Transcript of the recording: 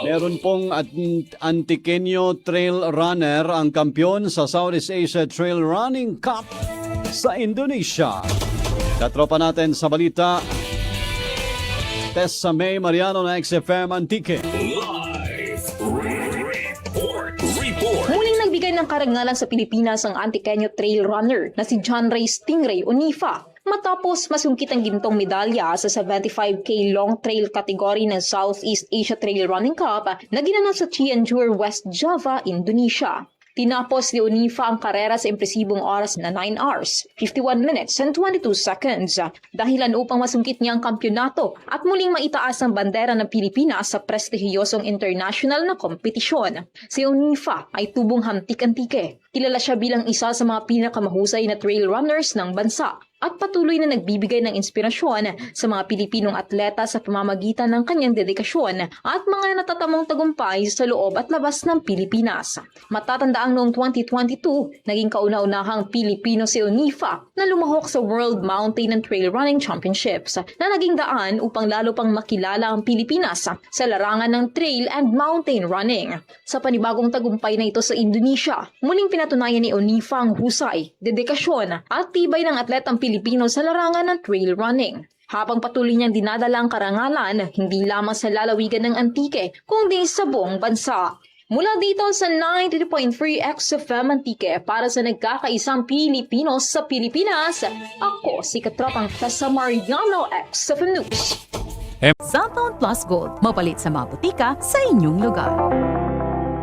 Meron pong Antiqueño Trail Runner ang kampiyon sa Southeast Asia Trail Running Cup sa Indonesia. Katropa natin sa balita, Tessa May Mariano na XFM Antique. Live report. Muling nagbigay ng karangalan sa Pilipinas ang Antiqueño Trail Runner na si John Ray Stingray Onifa matapos masungkit ang gintong medalya sa 75K Long Trail category ng Southeast Asia Trail Running Cup na ginanap sa Cianjur, West Java, Indonesia. Tinapos ni Onifa ang karera sa impresibong oras na 9 hours, 51 minutes and 22 seconds dahilan upang masungkit niya ang kampyonato at muling maitaas ang bandera ng Pilipinas sa prestihiyosong international na kompetisyon. Si Onifa ay tubong hamtik-antike. Kilala siya bilang isa sa mga pinakamahusay na trail runners ng bansa at patuloy na nagbibigay ng inspirasyon sa mga Pilipinong atleta sa pamamagitan ng kanyang dedikasyon at mga natatamong tagumpay sa loob at labas ng Pilipinas. Matatandaang noong 2022, naging kauna-unahang Pilipino si Onifa na lumahok sa World Mountain and Trail Running Championships na naging daan upang lalo pang makilala ang Pilipinas sa larangan ng trail and mountain running. Sa panibagong tagumpay na ito sa Indonesia, muling pinatunayan ni Onifa ang husay, dedikasyon at tibay ng atletang Pilipino sa larangan ng trail running. Habang patuloy niyang dinadala ang karangalan, hindi lamang sa lalawigan ng Antique, kundi sa buong bansa. Mula dito sa 92.3 XFM Antique para sa nagkakaisang Pilipino sa Pilipinas, ako si Katropang Tessa Mariano, XFM News. Cellphone Plus Gold, mapalit sa mga butika sa inyong lugar.